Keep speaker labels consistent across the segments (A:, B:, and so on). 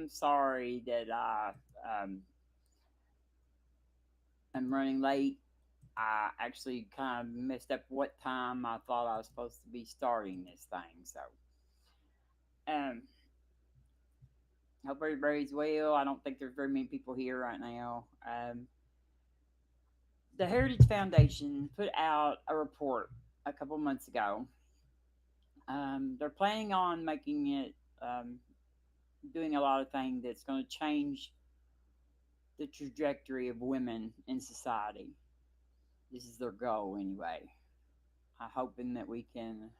A: am sorry that I'm running late. I actually kind of messed up what time I thought I was supposed to be starting this thing. So, um, hope everybody's well. I don't think there's very many people here right now. The Heritage Foundation put out a report a couple months ago. They're planning on making it, doing a lot of things that's going to change the trajectory of women in society. This is their goal, anyway. I'm hoping that we can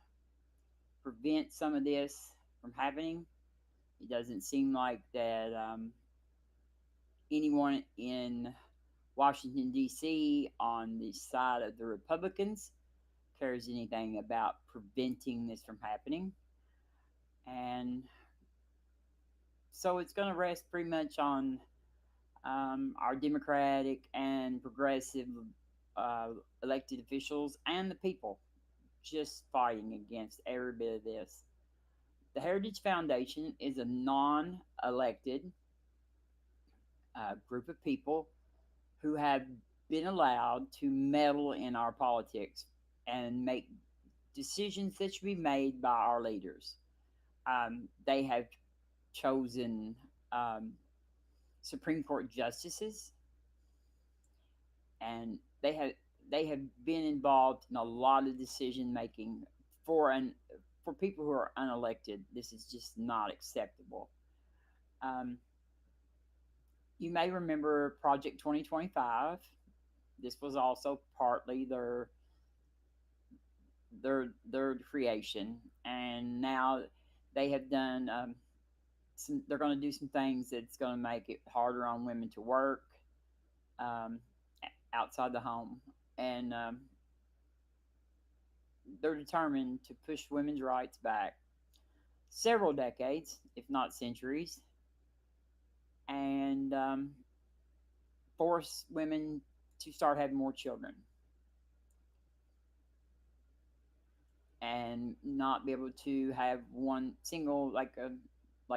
A: prevent some of this from happening. It doesn't seem like that anyone in Washington, D.C., on the side of the Republicans cares anything about preventing this from happening. And so it's going to rest pretty much on our Democratic and progressive elected officials and the people just fighting against every bit of this. The Heritage Foundation is a non-elected group of people who have been allowed to meddle in our politics and make decisions that should be made by our leaders. They have chosen Supreme Court justices, and they have been involved in a lot of decision making for people who are unelected. This is just not acceptable. You may remember Project 2025. This was also partly their creation, and now they have done they're going to do some things that's going to make it harder on women to work outside the home, and they're determined to push women's rights back several decades, if not centuries, and force women to start having more children and not be able to have one single, like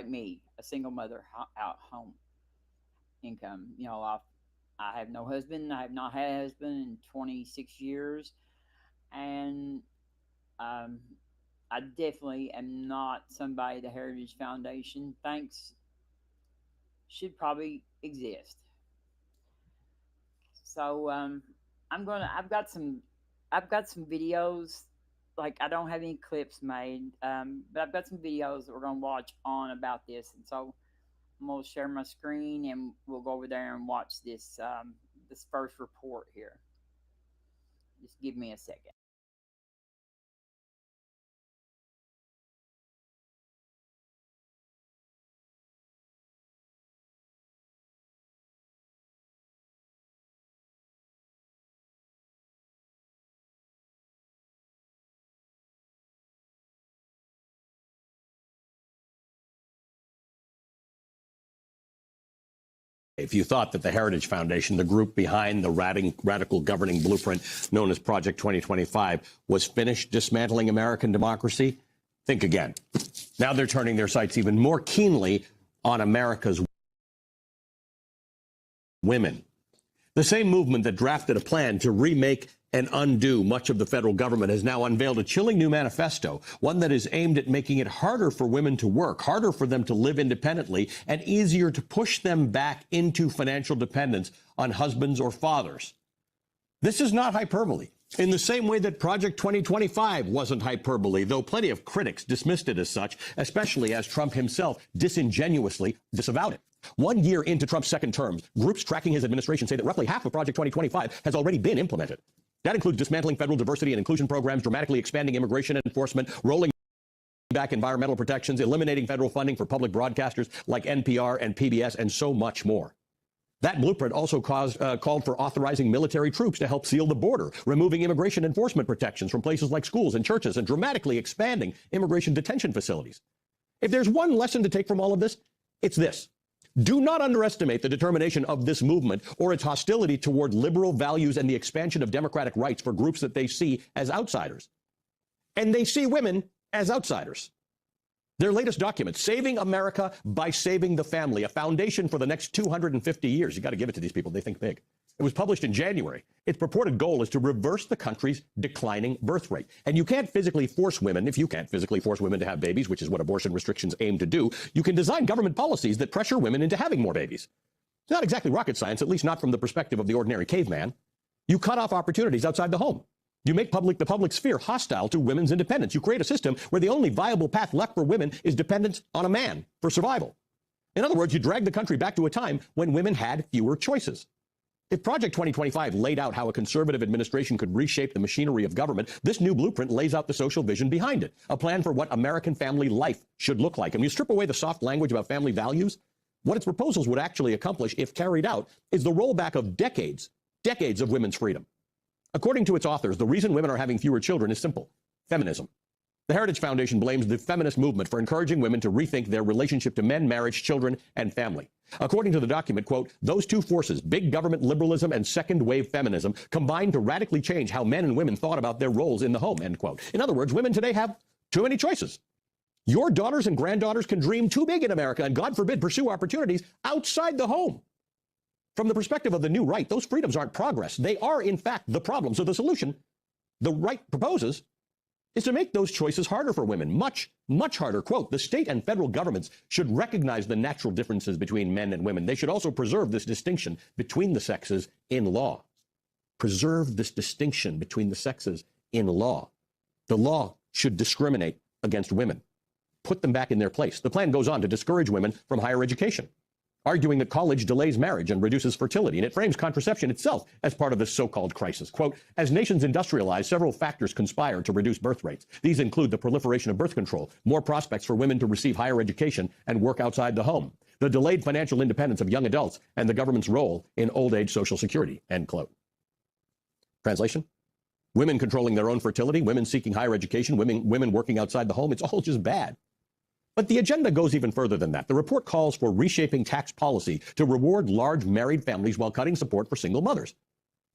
A: me, a single mother out home income. You know, I have no husband. I have not had a husband in 26 years, and I definitely am not somebody the Heritage Foundation thinks should probably exist. So I've got some videos. Like, I don't have any clips made, but I've got some videos that we're gonna watch on about this, and so I'm gonna share my screen and we'll go over there and watch this this first report here. Just give me a second.
B: If you thought that the Heritage Foundation, the group behind the radical governing blueprint known as Project 2025, was finished dismantling American democracy, think again. Now they're turning their sights even more keenly on America's women. The same movement that drafted a plan to remake and undo much of the federal government has now unveiled a chilling new manifesto, one that is aimed at making it harder for women to work, harder for them to live independently, and easier to push them back into financial dependence on husbands or fathers. This is not hyperbole. In the same way that Project 2025 wasn't hyperbole, though plenty of critics dismissed it as such, especially as Trump himself disingenuously disavowed it. 1 year into Trump's second term, groups tracking his administration say that roughly half of Project 2025 has already been implemented. That includes dismantling federal diversity and inclusion programs, dramatically expanding immigration enforcement, rolling back environmental protections, eliminating federal funding for public broadcasters like NPR and PBS, and so much more. That blueprint also called for authorizing military troops to help seal the border, removing immigration enforcement protections from places like schools and churches, and dramatically expanding immigration detention facilities. If there's one lesson to take from all of this, it's this. Do not underestimate the determination of this movement or its hostility toward liberal values and the expansion of democratic rights for groups that they see as outsiders. And they see women as outsiders. Their latest document, Saving America by Saving the Family, a foundation for the next 250 years. You got to give it to these people. They think big. It was published in January. Its purported goal is to reverse the country's declining birth rate. And you can't physically force women, if you can't physically force women to have babies, which is what abortion restrictions aim to do, you can design government policies that pressure women into having more babies. It's not exactly rocket science, at least not from the perspective of the ordinary caveman. You cut off opportunities outside the home. You make the public sphere hostile to women's independence. You create a system where the only viable path left for women is dependence on a man for survival. In other words, you drag the country back to a time when women had fewer choices. If Project 2025 laid out how a conservative administration could reshape the machinery of government, this new blueprint lays out the social vision behind it, a plan for what American family life should look like. And when you strip away the soft language about family values, what its proposals would actually accomplish, if carried out, is the rollback of decades of women's freedom. According to its authors, the reason women are having fewer children is simple: feminism. The Heritage Foundation blames the feminist movement for encouraging women to rethink their relationship to men, marriage, children, and family. According to the document, quote, those two forces, big government liberalism and second-wave feminism, combined to radically change how men and women thought about their roles in the home, end quote. In other words, women today have too many choices. Your daughters and granddaughters can dream too big in America and, God forbid, pursue opportunities outside the home. From the perspective of the new right, those freedoms aren't progress. They are, in fact, the problem. So the solution the right proposes is to make those choices harder for women, much, much harder. Quote, the state and federal governments should recognize the natural differences between men and women. They should also preserve this distinction between the sexes in law. Preserve this distinction between the sexes in law. The law should discriminate against women. Put them back in their place. The plan goes on to discourage women from higher education, arguing that college delays marriage and reduces fertility, and it frames contraception itself as part of this so-called crisis. Quote, as nations industrialize, several factors conspire to reduce birth rates. These include the proliferation of birth control, more prospects for women to receive higher education and work outside the home, the delayed financial independence of young adults, and the government's role in old age Social Security, end quote. Translation? Women controlling their own fertility, women seeking higher education, women working outside the home, it's all just bad. But the agenda goes even further than that. The report calls for reshaping tax policy to reward large married families while cutting support for single mothers.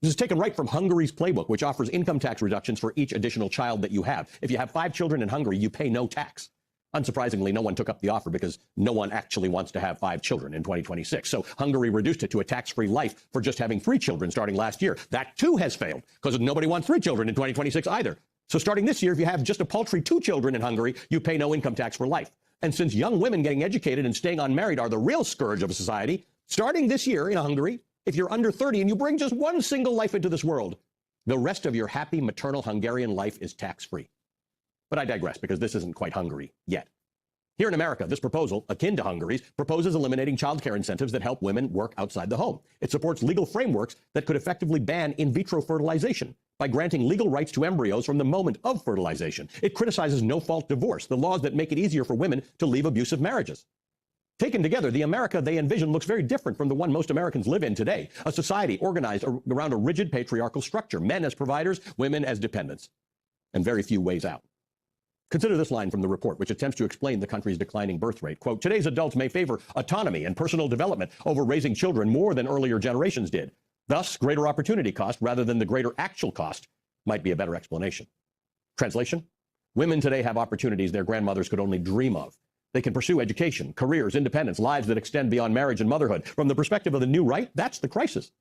B: This is taken right from Hungary's playbook, which offers income tax reductions for each additional child that you have. If you have 5 children in Hungary, you pay no tax. Unsurprisingly, no one took up the offer because no one actually wants to have 5 children in 2026. So Hungary reduced it to a tax-free life for just having 3 children starting last year. That too has failed because nobody wants 3 children in 2026 either. So starting this year, if you have just a paltry 2 children in Hungary, you pay no income tax for life. And since young women getting educated and staying unmarried are the real scourge of society, starting this year in Hungary, if you're under 30 and you bring just one single life into this world, the rest of your happy maternal Hungarian life is tax-free. But I digress, because this isn't quite Hungary yet. Here in America, this proposal, akin to Hungary's, proposes eliminating child care incentives that help women work outside the home. It supports legal frameworks that could effectively ban in vitro fertilization by granting legal rights to embryos from the moment of fertilization. It criticizes no-fault divorce, the laws that make it easier for women to leave abusive marriages. Taken together, the America they envision looks very different from the one most Americans live in today, a society organized around a rigid patriarchal structure, men as providers, women as dependents, and very few ways out. Consider this line from the report, which attempts to explain the country's declining birth rate. Quote, today's adults may favor autonomy and personal development over raising children more than earlier generations did. Thus, greater opportunity cost rather than the greater actual cost might be a better explanation. Translation? Women today have opportunities their grandmothers could only dream of. They can pursue education, careers, independence, lives that extend beyond marriage and motherhood. From the perspective of the new right, that's the crisis.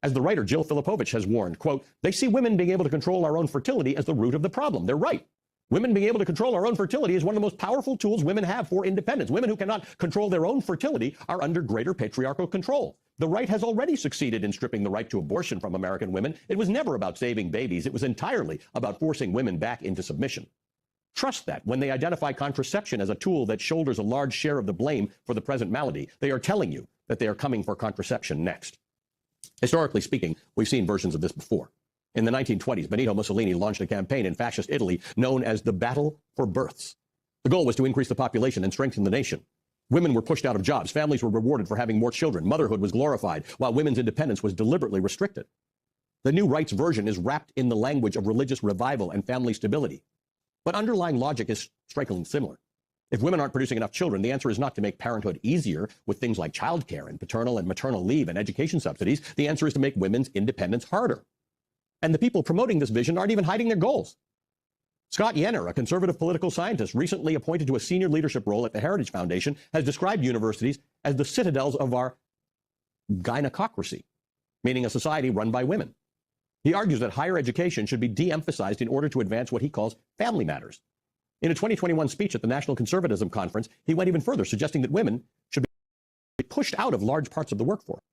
B: As the writer Jill Filipovich has warned, quote, they see women being able to control our own fertility as the root of the problem. They're right. Women being able to control our own fertility is one of the most powerful tools women have for independence. Women who cannot control their own fertility are under greater patriarchal control. The right has already succeeded in stripping the right to abortion from American women. It was never about saving babies. It was entirely about forcing women back into submission. Trust that when they identify contraception as a tool that shoulders a large share of the blame for the present malady, they are telling you that they are coming for contraception next. Historically speaking, we've seen versions of this before. In the 1920s, Benito Mussolini launched a campaign in fascist Italy known as the Battle for Births. The goal was to increase the population and strengthen the nation. Women were pushed out of jobs. Families were rewarded for having more children. Motherhood was glorified, while women's independence was deliberately restricted. The new right's version is wrapped in the language of religious revival and family stability. But underlying logic is strikingly similar. If women aren't producing enough children, the answer is not to make parenthood easier with things like childcare and paternal and maternal leave and education subsidies. The answer is to make women's independence harder. And the people promoting this vision aren't even hiding their goals. Scott Yenner, a conservative political scientist recently appointed to a senior leadership role at the Heritage Foundation, has described universities as the citadels of our gynocracy, meaning a society run by women. He argues that higher education should be de-emphasized in order to advance what he calls family matters. In a 2021 speech at the National Conservatism Conference, he went even further, suggesting that women should be pushed out of large parts of the workforce.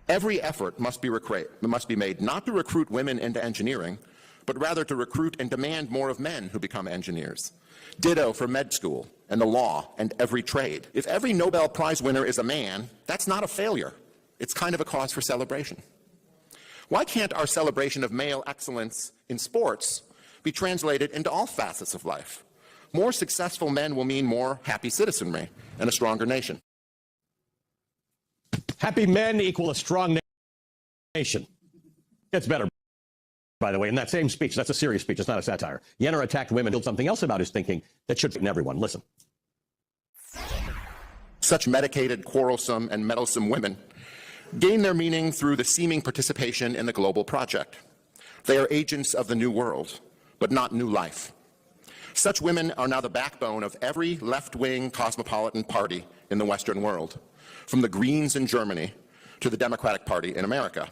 C: Every effort must be made not to recruit women into engineering, but rather to recruit and demand more of men who become engineers. Ditto for med school and the law and every trade. If every Nobel Prize winner is a man, that's not a failure. It's kind of a cause for celebration. Why can't our celebration of male excellence in sports be translated into all facets of life? More successful men will mean more happy citizenry and a stronger nation.
B: Happy men equal a strong nation. Gets better, by the way. In that same speech, that's a serious speech, it's not a satire. Yenner attacked women, did something else about his thinking that should fit everyone. Listen.
C: Such medicated, quarrelsome, and meddlesome women gain their meaning through the seeming participation in the global project. They are agents of the new world, but not new life. Such women are now the backbone of every left-wing cosmopolitan party in the Western world, from the Greens in Germany to the Democratic Party in America.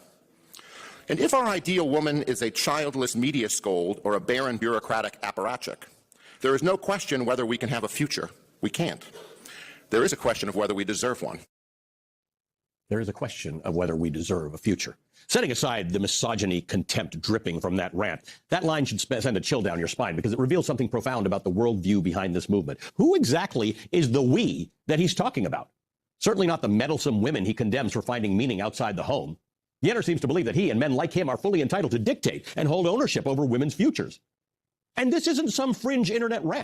C: And if our ideal woman is a childless media scold or a barren bureaucratic apparatchik, there is no question whether we can have a future. We can't. There is a question of whether we deserve one.
B: There is a question of whether we deserve a future. Setting aside the misogyny contempt dripping from that rant, that line should send a chill down your spine because it reveals something profound about the worldview behind this movement. Who exactly is the we that he's talking about? Certainly not the meddlesome women he condemns for finding meaning outside the home. Yenner seems to believe that he and men like him are fully entitled to dictate and hold ownership over women's futures. And this isn't some fringe internet rant.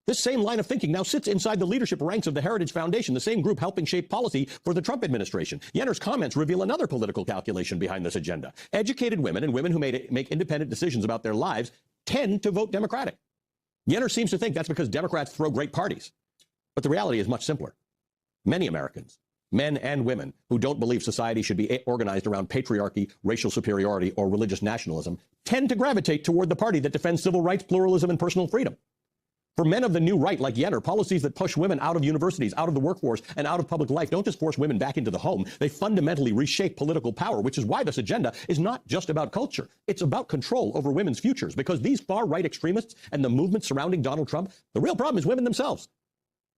B: This same line of thinking now sits inside the leadership ranks of the Heritage Foundation, the same group helping shape policy for the Trump administration. Yenner's comments reveal another political calculation behind this agenda. Educated women and women who make independent decisions about their lives tend to vote Democratic. Yenner seems to think that's because Democrats throw great parties. But the reality is much simpler. Many Americans, men and women, who don't believe society should be organized around patriarchy, racial superiority, or religious nationalism, tend to gravitate toward the party that defends civil rights, pluralism, and personal freedom. For men of the new right like Yenner, policies that push women out of universities, out of the workforce, and out of public life don't just force women back into the home. They fundamentally reshape political power, which is why this agenda is not just about culture. It's about control over women's futures, because these far-right extremists and the movement surrounding Donald Trump, the real problem is women themselves.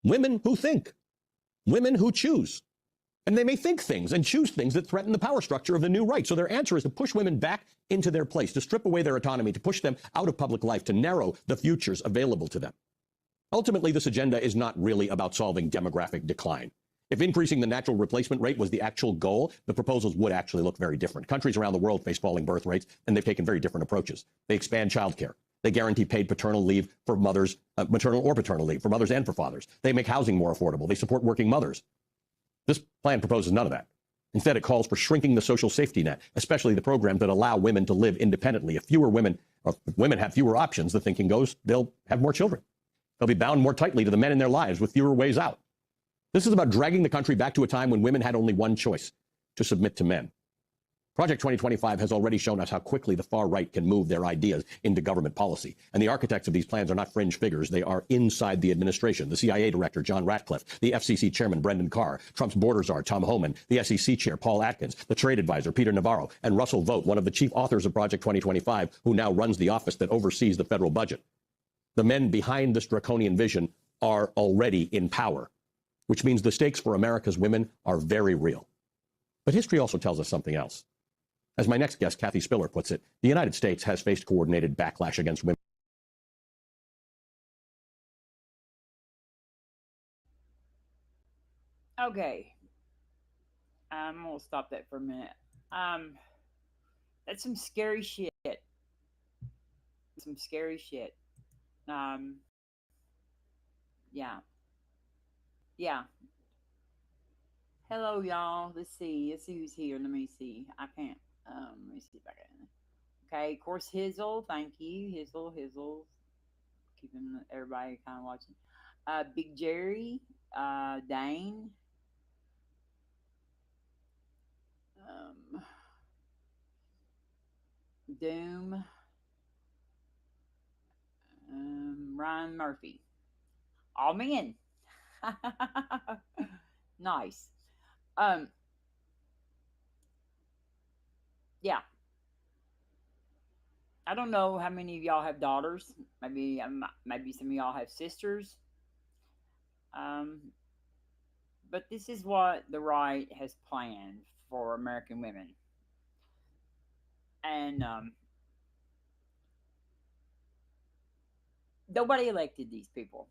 B: Women who think. Women who choose. And they may think things and choose things that threaten the power structure of the new right. So their answer is to push women back into their place, to strip away their autonomy, to push them out of public life, to narrow the futures available to them. Ultimately, this agenda is not really about solving demographic decline. If increasing the natural replacement rate was the actual goal, the proposals would actually look very different. Countries around the world face falling birth rates, and they've taken very different approaches. They expand childcare. They guarantee paid paternal leave for mothers, maternal or paternal leave for mothers and for fathers. They make housing more affordable. They support working mothers. This plan proposes none of that. Instead, it calls for shrinking the social safety net, especially the programs that allow women to live independently. If women have fewer options, the thinking goes, they'll have more children. They'll be bound more tightly to the men in their lives with fewer ways out. This is about dragging the country back to a time when women had only one choice, to submit to men. Project 2025 has already shown us how quickly the far right can move their ideas into government policy. And the architects of these plans are not fringe figures. They are inside the administration. The CIA director, John Ratcliffe, the FCC chairman, Brendan Carr, Trump's border czar, Tom Homan, the SEC chair, Paul Atkins, the trade advisor, Peter Navarro, and Russell Vought, one of the chief authors of Project 2025, who now runs the office that oversees the federal budget. The men behind this draconian vision are already in power, which means the stakes for America's women are very real. But history also tells us something else. As my next guest, Kathy Spiller, puts it, the United States has faced coordinated backlash against women.
A: Okay. I'm going to stop that for a minute. That's some scary shit. Some scary shit. Yeah. Yeah. Hello, y'all. Let's see who's here. Let me see. I can't. Let me see if I can. Okay, of course, Hizzle. Thank you, Hizzle. Keeping everybody kind of watching. Big Jerry, Dane. Doom. Ryan Murphy. All men. Nice. Um, yeah. I don't know how many of y'all have daughters. Maybe some of y'all have sisters. Um, but this is what the right has planned for American women, and nobody elected these people.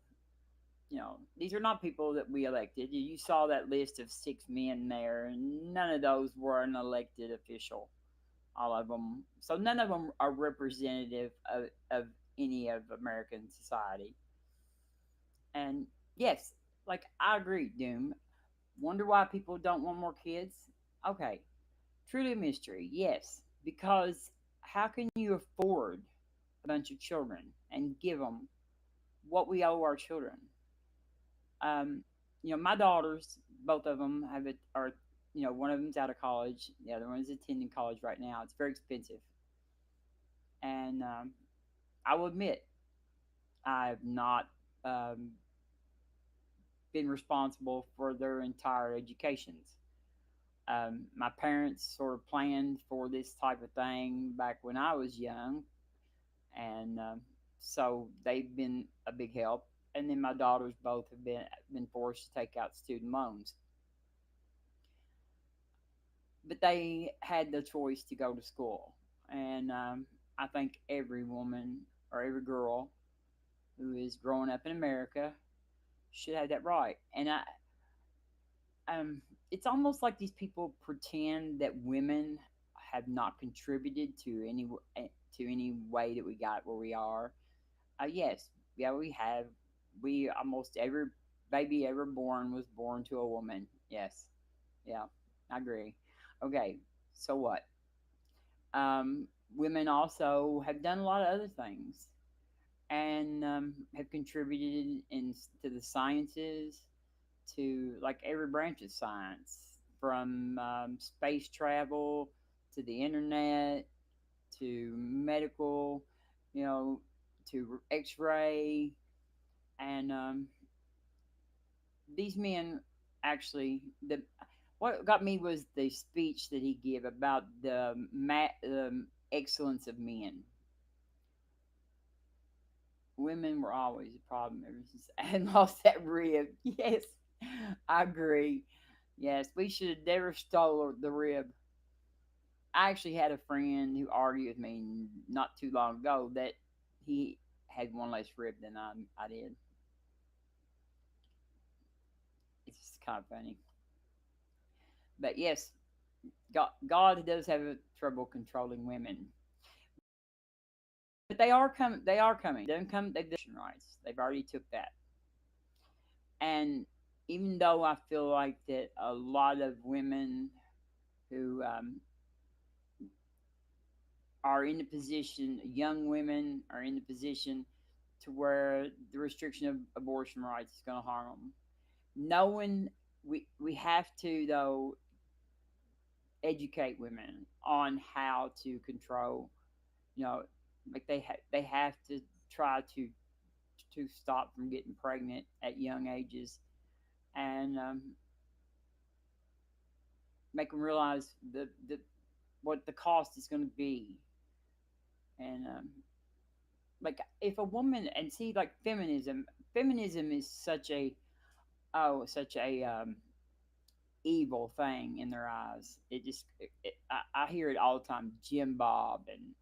A: These are not people that we elected. You saw that list of 6 men there, and none of those were an elected official. All of them. So none of them are representative of any of American society. And yes, like I agree, Doom. Wonder why people don't want more kids? Okay. Truly a mystery, yes. Because how can you afford a bunch of children and give them what we owe our children? Um, my daughters, both of them are, one of them's out of college, the other one is attending college right now. It's very expensive, and I will admit, I've not um, been responsible for their entire educations. My parents sort of planned for this type of thing back when I was young, and so they've been a big help. And then my daughters both have been forced to take out student loans, but they had the choice to go to school. And I think every woman or every girl who is growing up in America should have that right. And um, it's almost like these people pretend that women have not contributed to any way that we got where we are. Yes, yeah, we have. We almost every baby ever born was born to a woman. Yes, yeah, I agree. Okay, so what? Women also have done a lot of other things and have contributed to the sciences, to like every branch of science, from space travel to the internet to medical, you know, to X-ray, and these men actually the what got me was the speech that he gave about the excellence of men. Women were always a problem ever since I had lost that rib. Yes, I agree. Yes, we should have never stole the rib. I actually had a friend who argued with me not too long ago that he had one less rib than I did. It's just kind of funny. But yes, God does have a trouble controlling women. But they are coming. They are coming. They've come. They've done rights. They've already took that. And even though I feel like that a lot of women who are in the position, young women are in the position to where the restriction of abortion rights is going to harm them. Knowing we have to though educate women on how to control, you know, like they have to try to stop from getting pregnant at young ages, and make them realize the what the cost is going to be. And like if a woman, and see, like feminism is such a evil thing in their eyes. It just I hear it all the time. Jim Bob and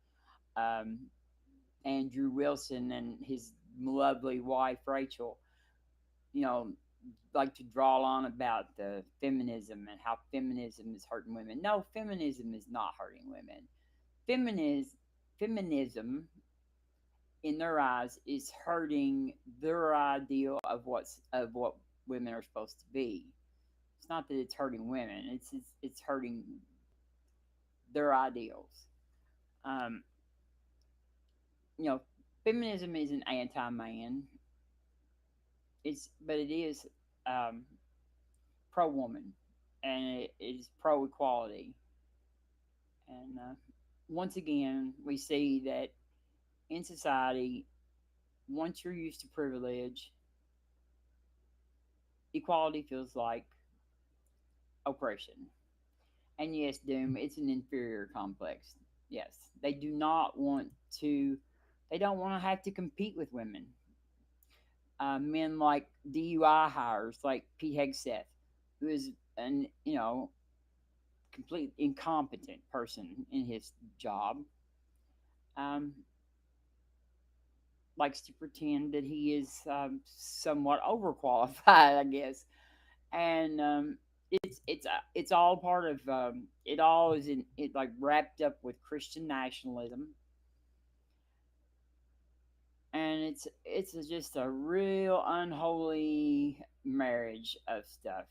A: Andrew Wilson and his lovely wife Rachel, you know, like to draw on about the feminism and how feminism is hurting women. No, feminism is not hurting women. Feminism in their eyes is hurting their ideal of what women are supposed to be. It's not that it's hurting women; it's hurting their ideals. Um, Feminism isn't anti-man. But it is um, pro-woman, and it is pro-equality. And once again, we see that in society, once you're used to privilege, equality feels like oppression. And yes, Doom, it's an inferior complex. Yes, they do not want to. They don't want to have to compete with women. Men like DUI hires, like Pete Hegseth, who is an complete incompetent person in his job, um, likes to pretend that he is somewhat overqualified, I guess, and it's all part of it. All is in it, like wrapped up with Christian nationalism, and it's just a real unholy marriage of stuff.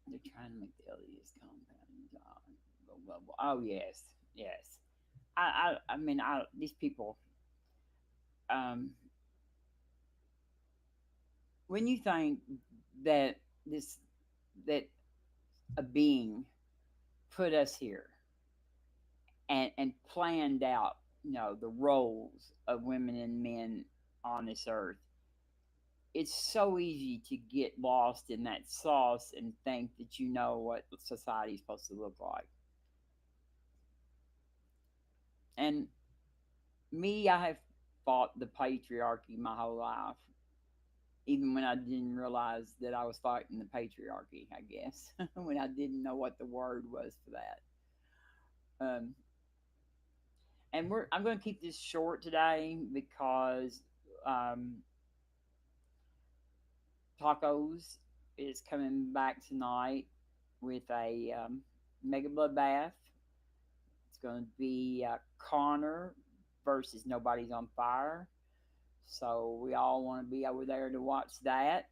A: They're trying to make the LDS compound. Oh yes, yes. I mean, these people. Um, when you think that this that a being put us here and planned out, the roles of women and men on this earth, it's so easy to get lost in that sauce and think that you know what society is supposed to look like. And me, I have fought the patriarchy my whole life, even when I didn't realize that I was fighting the patriarchy, I guess, when I didn't know what the word was for that. Um, and I'm going to keep this short today because um, Tacos is coming back tonight with a mega bloodbath. It's going to be Connor versus Nobody's on Fire. So we all want to be over there to watch that.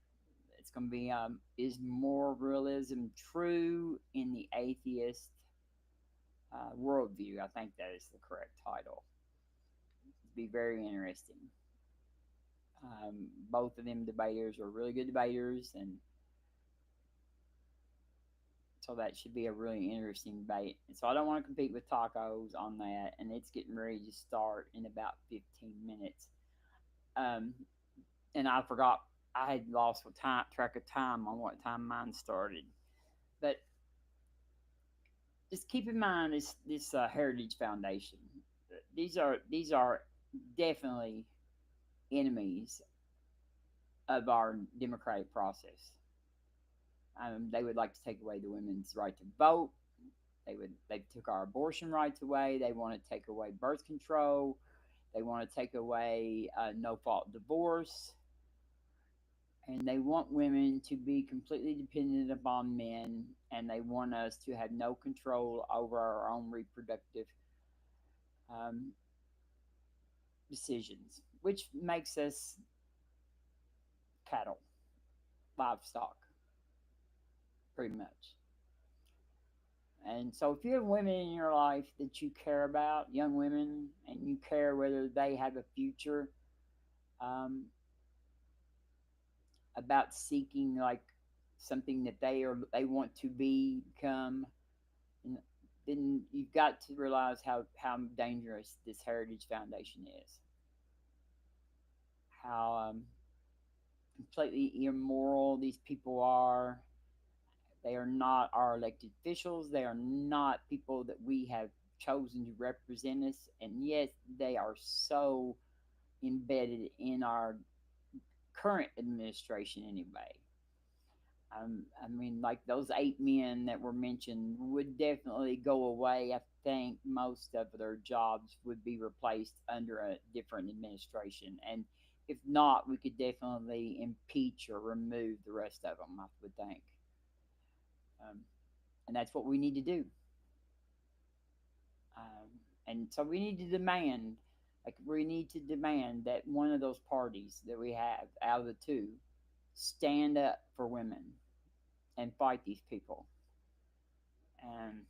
A: It's going to be is more realism true in the atheist worldview? I think that is the correct title. It'd be very interesting. Both of them debaters are really good debaters, and so that should be a really interesting debate. And so I don't want to compete with Tacos on that, and it's getting ready to start in about 15 minutes. Um, and I forgot I had lost track of time on what time mine started, but just keep in mind this Heritage Foundation. These are definitely enemies of our democratic process. They would like to take away the women's right to vote. They took our abortion rights away. They want to take away birth control. They want to take away no fault divorce, and they want women to be completely dependent upon men, and they want us to have no control over our own reproductive um, decisions, which makes us cattle, livestock, pretty much. And so, if you have women in your life that you care about, young women, and you care whether they have a future, um, about seeking like something that they want to become, then you've got to realize how dangerous this Heritage Foundation is. How completely immoral these people are. They are not our elected officials. They are not people that we have chosen to represent us. And yet they are so embedded in our current administration anyway. I mean, like those 8 men that were mentioned would definitely go away. I think most of their jobs would be replaced under a different administration. And if not, we could definitely impeach or remove the rest of them, I would think. Um, and that's what we need to do. Um, and so we need to demand that one of those parties that we have out of the two stand up for women and fight these people. And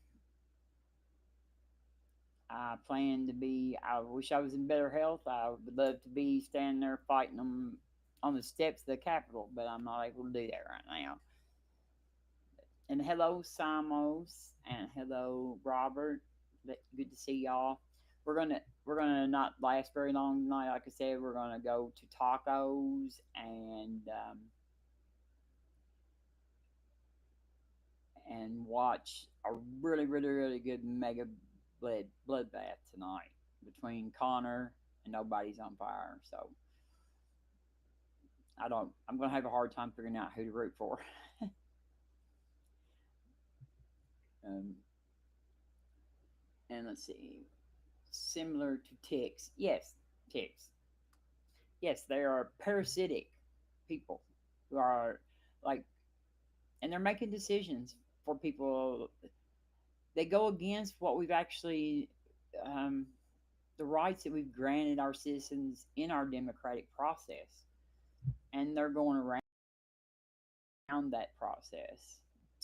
A: I wish I was in better health. I would love to be standing there fighting them on the steps of the Capitol, but I'm not able to do that right now. And hello, Simos, and hello, Robert. Good to see y'all. We're gonna we're gonna not last very long tonight. Like I said, we're gonna go to tacos and watch a really, really, really good mega bloodbath tonight between Connor and Nobody's on Fire. So I'm gonna have a hard time figuring out who to root for. um, and let's see, similar to ticks. Yes, ticks. Yes, they are parasitic people who are like, and they're making decisions for people. They go against what we've actually, um, the rights that we've granted our citizens in our democratic process, and they're going around that process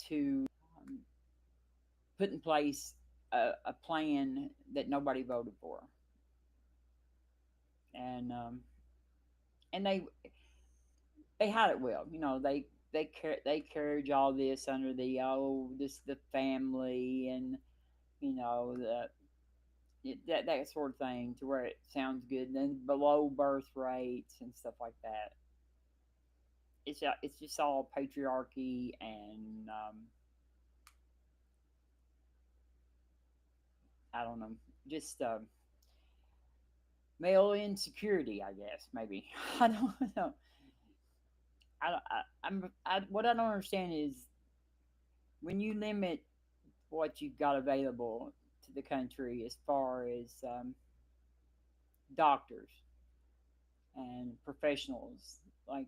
A: to um, put in place a plan that nobody voted for, and and they hide it well. You know, they carriage all this under the this the family and you know that sort of thing to where it sounds good. And then below birth rates and stuff like that. It's just all patriarchy and I don't know, just male insecurity, I guess maybe. I don't know. What I don't understand is when you limit what you've got available to the country as far as doctors and professionals like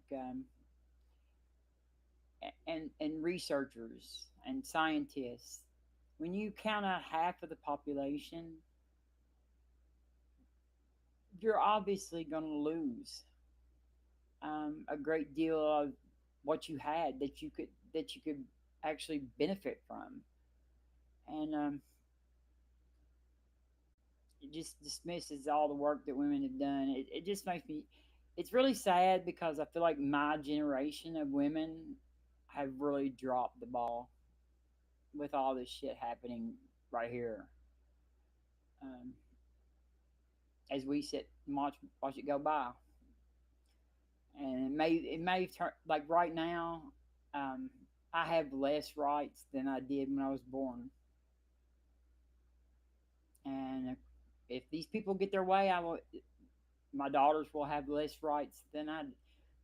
A: and researchers and scientists. When you count out half of the population, you're obviously going to lose a great deal of what you had that you could actually benefit from, and it just dismisses all the work that women have done. It just makes me. It's really sad because I feel like my generation of women have really dropped the ball with all this shit happening right here. Um, as we sit and watch it go by, and it may turn like right now. Um, I have less rights than I did when I was born, and if these people get their way, I will. My daughters will have less rights than I.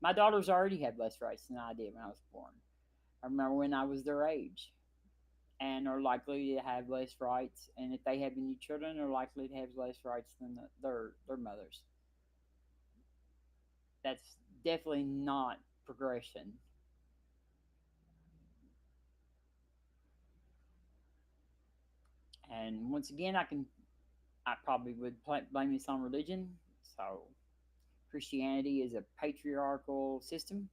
A: My daughters already have less rights than I did when I was born. I remember when I was their age, and are likely to have less rights. And if they have any children, are likely to have less rights than their mothers. That's definitely not progression. And once again, I probably would blame this on religion. So Christianity is a patriarchal system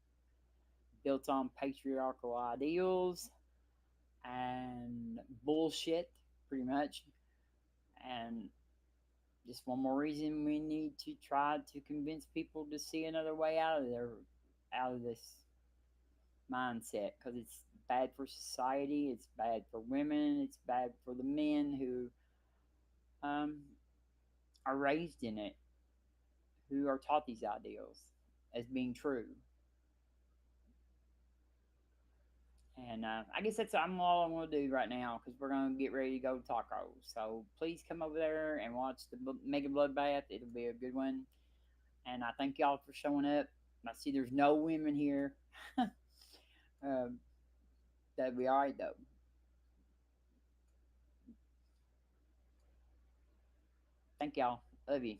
A: built on patriarchal ideals and bullshit, pretty much. And just one more reason we need to try to convince people to see another way out of this mindset because it's bad for society, it's bad for women, it's bad for the men who um, are raised in it, who are taught these ideals as being true. And I guess that's all I'm going to do right now because we're going to get ready to go to tacos. So please come over there and watch the Mega Bloodbath. It'll be a good one. And I thank y'all for showing up. I see there's no women here. That'd be all right, though. Thank y'all. Love you.